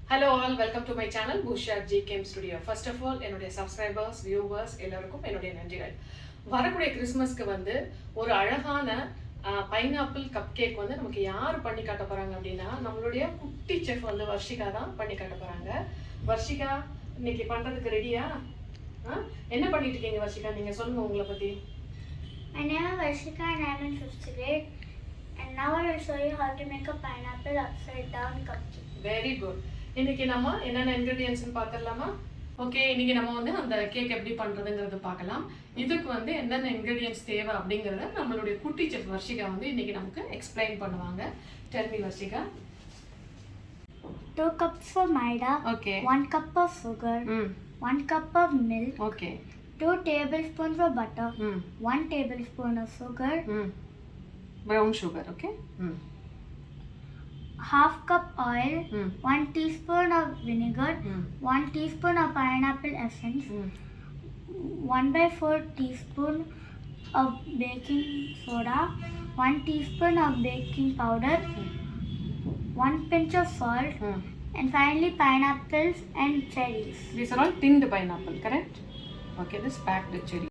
Hello all, welcome to my channel Bhusha GKM Studio. First of all, என்னுடைய subscribers, viewers எல்லாருக்கும் என்னுடைய நன்றிகள். வரக்கூடிய கிறிஸ்மஸ்க்கு வந்து ஒரு அழகான பைனாப்பிள் கப் கேக் வந்து நமக்கு யார் பண்ணி காட்ட போறாங்க அப்படின்னா நம்மளுடைய குட்டி செஃப் வந்து வர்ஷிகா தான் பண்ணி காட்ட போறாங்க. வர்ஷிகா இன்னைக்கு பண்றதுக்கு ரெடியா? என்ன பண்ணிட்டு இருக்கீங்க வர்ஷிகா? நீங்க சொல்லுங்க உங்களை பத்தி. My name is Varshika and I am in 5th grade, and now I will show you how to make a pineapple upside down cupcake. Very good. இன்னைக்கு நம்ம என்னென்ன ingredients பார்த்துடலாமா? ஓகே, இன்னைக்கு நம்ம வந்து அந்த கேக் எப்படி பண்றதுங்கிறது பார்க்கலாம். இதுக்கு வந்து என்னென்ன ingredients தேவை அப்படிங்கறத நம்மளுடைய குட்டி செஃப் வர்ஷிகா வந்து இன்னைக்கு நமக்கு எக்ஸ்பிளைன் பண்ணுவாங்க. Tell me Varshika. 2 cups of maida. Okay. 1 cup of sugar. 1 cup of milk. Okay. 2 tablespoons of butter. 1 tablespoon of sugar. Brown sugar, okay. Half cup oil. 1 teaspoon of vinegar. 1 teaspoon of pineapple essence. 1/4 teaspoon of baking soda. 1 teaspoon of baking powder. 1 pinch of salt. And finally pineapples and cherries. These are all tinned pineapple, correct? Okay, this packed cherry.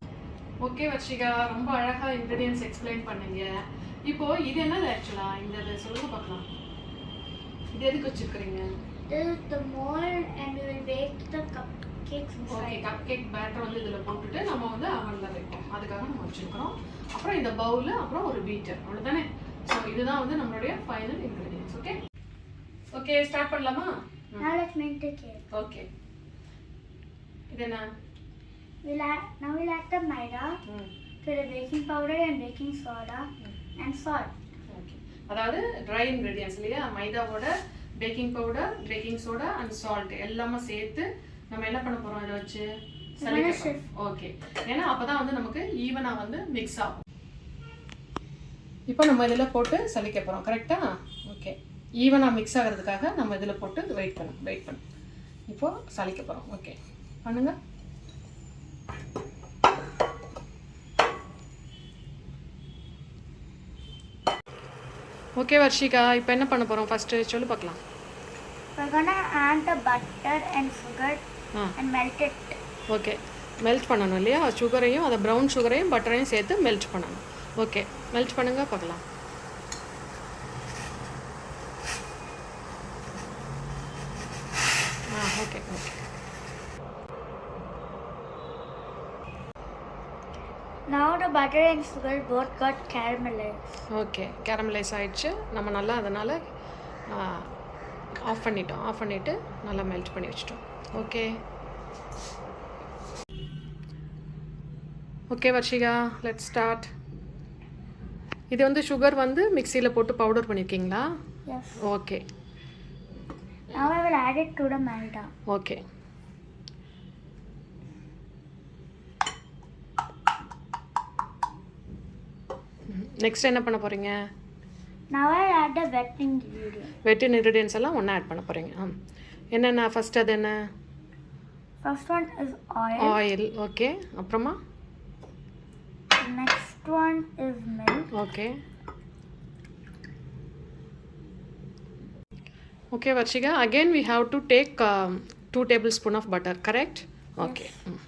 Okay Varshika, ரொம்ப அழகா ingredients explain பண்ணீங்க. இப்போ இது என்னது ஆக்சுவலா? இந்த சொல்லுங்க பார்க்கலாம். இது எதுக்கு வச்சிருக்கீங்க? This is the mold and we will bake the cupcakes inside. Okay, cupcake batter வந்து இதுல போட்டுட்டு நம்ம வந்து அவன்ல வைப்போம். அதுக்காக நம்ம வச்சிருக்கோம். அப்புறம் இந்த பவுல், அப்புறம் ஒரு பீட்டர். அவ்வளவுதானே? சோ இதுதான் வந்து நம்மளுடைய final ingredients, okay? Okay, start பண்ணலாமா? Now let's make the cake. Okay. இது என்ன? Now we'll add the maida to the baking powder and baking soda and salt. Okay. அதாவது dry ingredients இல்லையா? மைதாவோட baking powder, baking soda and salt எல்லாமே சேர்த்து நம்ம என்ன பண்ண போறோம் இத வச்சு? சலிக்க. ஓகே. ஏன்னா அப்பதான் வந்து நமக்கு ஈவனா வந்து மிக்ஸ் ஆகும். இப்போ நம்ம இதெல்லாம் போட்டு சலிக்க போறோம். கரெக்ட்டா? ஓகே. ஈவனா மிக்ஸ் ஆகிறதுக்காக நம்ம இதெல்லாம் போட்டு வெயிட் பண்ணு. இப்போ சலிக்க போறோம். ஓகே. பண்ணுங்க. ஓகே வர்ஷிகா, இப்போ என்ன பண்ண போறோம் ஃபர்ஸ்ட் சொல்லு பார்க்கலாம். We're gonna add the butter and sugar and melt it. Okay, melt பண்ணணும் இல்லையா? சுகரையும் அந்த ப்ரௌன் சுகரையும் பட்டரையும் சேர்த்து மெல்ட் பண்ணணும். ஓகே, மெல்ட் பண்ணுங்க பார்க்கலாம். Okay. Now the butter and sugar both got caramelized. Okay, caramelise ஆயிடுச்சு. நம்ம நல்லா அதனால ஆஃப் பண்ணிட்டு நல்லா மெல்ட் பண்ணி வச்சிட்டோம். Okay Varshika, let's start. இது வந்து சுகர் வந்து மிக்ஸியில் போட்டு பவுடர் பண்ணியிருக்கீங்களா? Yes. Okay. Now I will add it to the maida. Okay. Next என்ன பண்ண போறீங்க? Now I add the wet ingredients. Wet ingredients எல்லாம் ஒண்ணா ஆட் பண்ண போறீங்க. என்னென்ன ஃபர்ஸ்ட் அது என்ன? First one is oil. Oil. Okay. அப்புறமா? Next one is milk. Okay. Okay Varshika, again we have to take 2 tablespoons of butter, correct? Okay. Yes.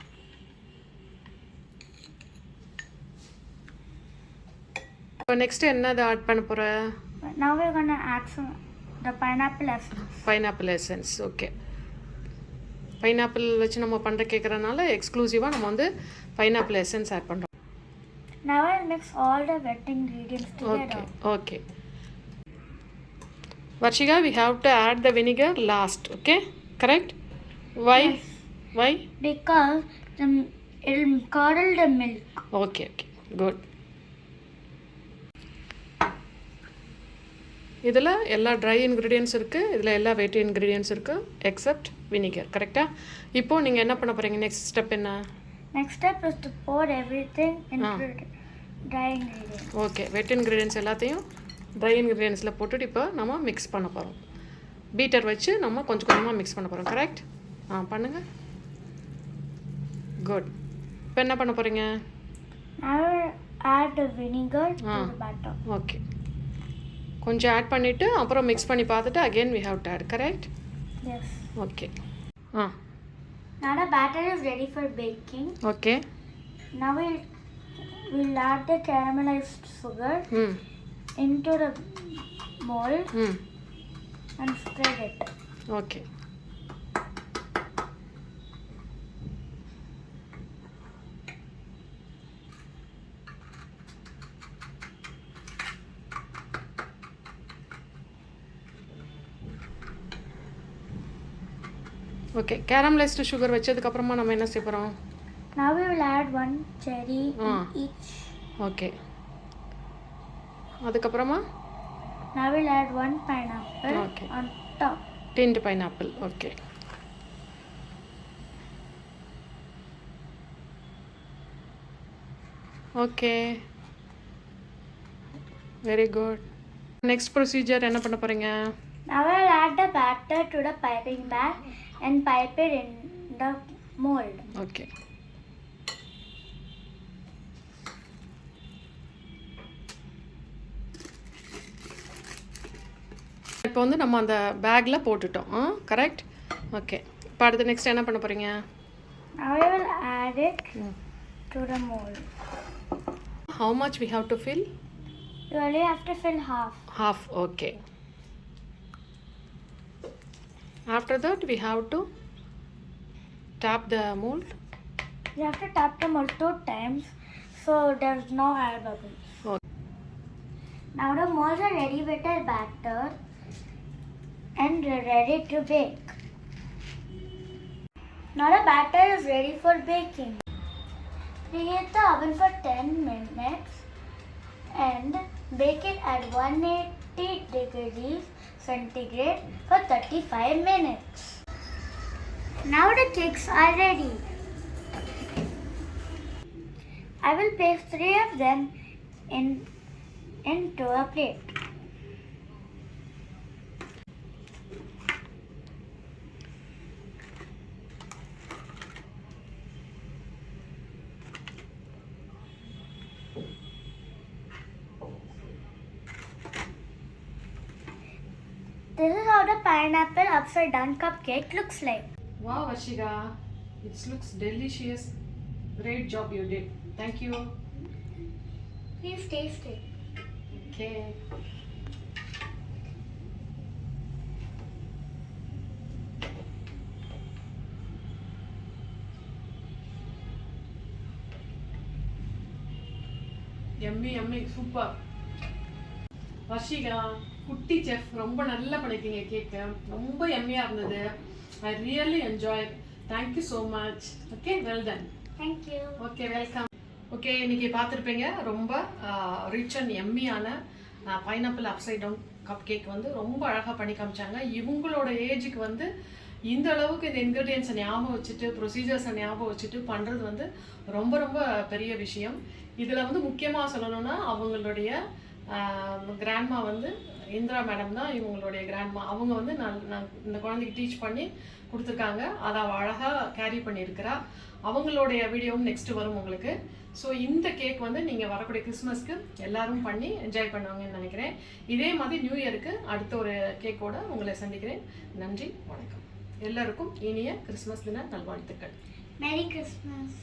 So next என்னது add பண்ண போற? Now we're gonna add the pineapple essence. Pineapple essence, okay. Pineapple வச்சு நம்ம பண்ற கேக்குறனால எக்ஸ்க்ளூசிவா நம்ம வந்து pineapple essence add பண்றோம். Now I'll mix all the wet ingredients together. Okay. Varshika, we have to add the vinegar last, okay? Correct? Why? Yes. Why? Because it'll curdle the milk. Okay. Good. இதில் எல்லா try ingredients இருக்குது, இதில் எல்லா வெட் ingredients இருக்குது accept vinegar. கரெக்டாக? இப்போது நீங்கள் என்ன பண்ண போகிறீங்க? நெக்ஸ்ட் ஸ்டெப் என்ன? Next step is to pour everything into dry ingredients. Okay, wet ingredients எல்லாத்தையும் ட்ரை இன்க்ரீடியன்ஸில் போட்டுட்டு இப்போ நம்ம மிக்ஸ் பண்ண போகிறோம். பீட்டர் வச்சு நம்ம கொஞ்சம் கொஞ்சமாக மிக்ஸ் பண்ண போகிறோம். கரெக்ட்? பண்ணுங்கள். குட். இப்போ என்ன பண்ண போகிறீங்க? Now add the vinegar to the butter. Okay, கொஞ்சம் ஆட் பண்ணிவிட்டு அப்புறம் மிக்ஸ் பண்ணி பார்த்துட்டு again we have to add, correct? Yes. Okay. Now the batter is ready for baking. Okay. Now we'll add the caramelized sugar into the mold and spread it. Okay. Okay, caramelized sugar வச்சதுக்கு அப்புறமா நம்ம என்ன செய்ய போறோம்? Now we will add one cherry in each. Okay. அதுக்கு அப்புறமா Now we'll add one pineapple on top. Tinned pineapple. Okay. Okay. Very good. Next procedure என்ன பண்ண போறீங்க? Now I'll add the batter to the piping bag and pipe it in the mold. Okay. இப்போ வந்து நம்ம அந்த பேக்ல போட்டுட்டோம். Correct? Okay. இப்போ அடுத்து நெக்ஸ்ட் என்ன பண்ண போறீங்க? Now I will add it to the mold. How much we have to fill? You only have to fill half. Half, okay. After that we have to tap the mold. You have to tap the mold 2 times so there's no air bubbles. Okay. Now the molds are ready with their batter and ready to bake. Now the batter is ready for baking. Preheat the oven for 10 minutes and bake it at 180 degrees centigrade for 35 minutes. Now the cakes are ready. I will place 3 of them into a plate. This is how the pineapple upside down cupcake looks like. Wow, Ashika. It looks delicious. Great job you did. Thank you. Please taste it. Okay. Yummy, yummy, super. Varshika குட்டி chef ரொம்ப நல்லா பண்ணிருக்கீங்க கேக்கு ரொம்ப எம்மியா இருந்தது I really enjoy thank you so much okay well done thank you okay welcome okay இன்னைக்கு பார்த்துருப்பீங்க ரொம்ப ரிச் அண்ட் எம்மியான pineapple upside down cup cake வந்து ரொம்ப அழகாக பண்ணி காமிச்சாங்க இவங்களோட ஏஜுக்கு வந்து இந்த அளவுக்கு இந்த இன்க்ரீடியன்ஸை ஞாபகம் வச்சுட்டு ப்ரொசீஜர்ஸை ஞாபகம் வச்சுட்டு பண்ணுறது வந்து ரொம்ப ரொம்ப பெரிய விஷயம் இதில் வந்து முக்கியமாக சொல்லணும்னா அவங்களுடைய கிராண்ட்மா வந்து இந்திரா மேடம் தான் இவங்களுடைய கிராண்ட்மா அவங்க வந்து நான் இந்த குழந்தைக்கு டீச் பண்ணி கொடுத்துருக்காங்க அதை அவள் அழகாக கேரி பண்ணியிருக்கிறா அவங்களுடைய வீடியோவும் நெக்ஸ்ட் வரும் உங்களுக்கு ஸோ இந்த கேக் வந்து நீங்கள் வரக்கூடிய கிறிஸ்மஸ்க்கு எல்லாரும் பண்ணி என்ஜாய் பண்ணுவாங்கன்னு நினைக்கிறேன் இதே மாதிரி நியூ இயருக்கு அடுத்த ஒரு கேக்கோட உங்களை சந்திக்கிறேன் நன்றி வணக்கம் எல்லாருக்கும் இனிய கிறிஸ்மஸ் தின நல்வாழ்த்துக்கள் மேரி கிறிஸ்மஸ்